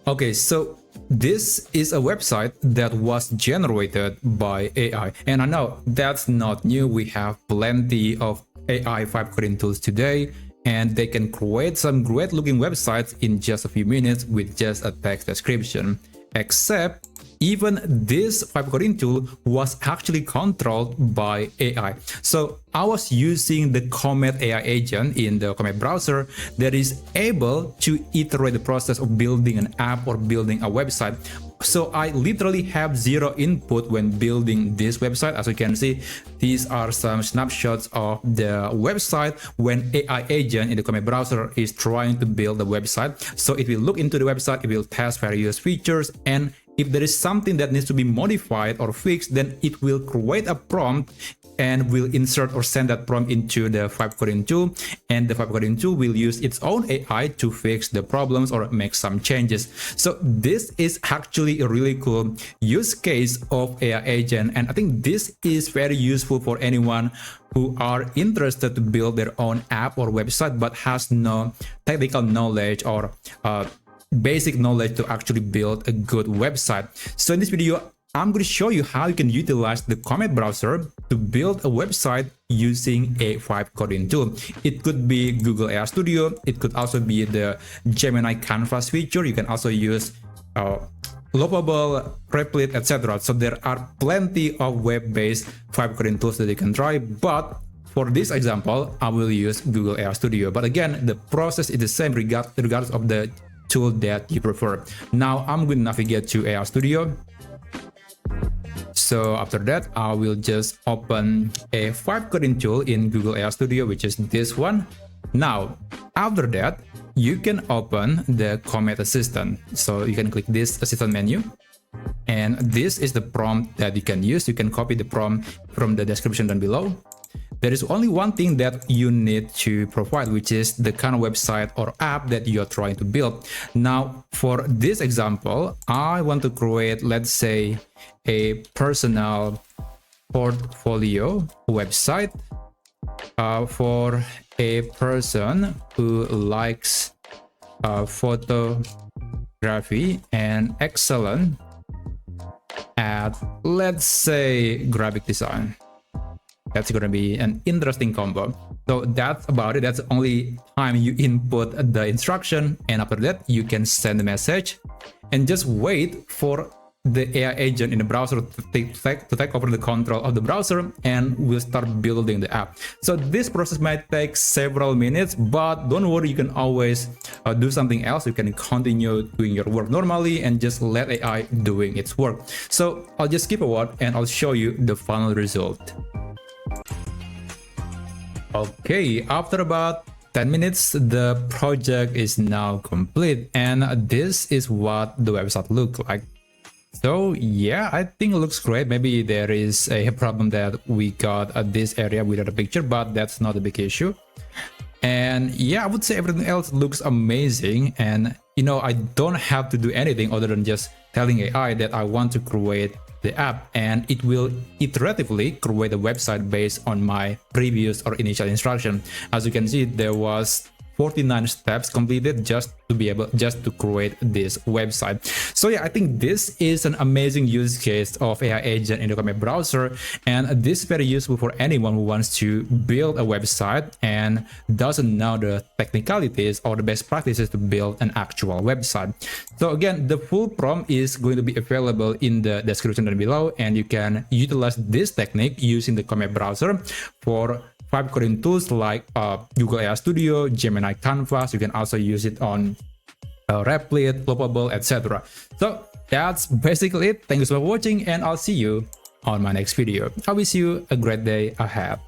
Okay, so this is a website that was generated by AI. And I know that's not new. We have plenty of AI vibe coding tools today, and they can create some great looking websites in just a few minutes with just a text description. Except even this vibe coding tool was actually controlled by AI. So I was using the Comet AI agent in the Comet browser that is able to iterate the process of building an app or building a website. So I literally have zero input when building this website. As you can see, these are some snapshots of the website when AI agent in the Comet browser is trying to build a website. So it will look into the website, it will test various features, and if there is something that needs to be modified or fixed, then it will create a prompt and will insert or send that prompt into the vibe coding tool, and the vibe coding tool will use its own AI to fix the problems or make some changes. So this is actually a really cool use case of AI agent, and I think this is very useful for anyone who are interested to build their own app or website but has no technical knowledge or basic knowledge to actually build a good website. So in this video, I'm going to show you how you can utilize the Comet browser to build a website using a vibe coding tool. It could be Google AI Studio. It could also be the Gemini Canvas feature. You can also use Lovable, Replit, etc. So there are plenty of web-based vibe coding tools that you can try, but for this example, I will use Google AI Studio. But again, the process is the same regardless of the tool that you prefer. Now I'm going to navigate to AI Studio. So after that, I will just open a vibe coding tool in Google AI Studio, which is this one. Now, after that, you can open the Comet Assistant. So you can click this assistant menu. And this is the prompt that you can use. You can copy the prompt from the description down below. There is only one thing that you need to provide, which is the kind of website or app that you're trying to build. Now, for this example, I want to create, let's say, a personal portfolio website for a person who likes photography and excellent at, let's say, graphic design. That's going to be an interesting combo. So that's about it. That's the only time you input the instruction, and after that you can send the message and just wait for the AI agent in the browser to take over the control of the browser, and we'll start building the app. So this process might take several minutes, but don't worry, you can always do something else. You can continue doing your work normally and just let AI doing its work. So I'll just skip a word and I'll show you the final result. Okay, after about 10 minutes, the project is now complete, and this is what the website looks like. So yeah, I think it looks great. Maybe there is a problem that we got at this area without a picture, but that's not a big issue. And yeah, I would say everything else looks amazing. And you know, I don't have to do anything other than just telling AI that I want to create the app, and it will iteratively create a website based on my previous or initial instruction. As you can see, there was 49 steps completed just to create this website. So yeah, I think this is an amazing use case of AI agent in the Comet browser, and this is very useful for anyone who wants to build a website and doesn't know the technicalities or the best practices to build an actual website. So again, the full prompt is going to be available in the description down below, and you can utilize this technique using the Comet browser for vibe coding tools like Google AI Studio, Gemini Canvas. You can also use it on Replit, Lovable, etc. So that's basically it. Thank you so much for watching, and I'll see you on my next video. I wish you a great day ahead.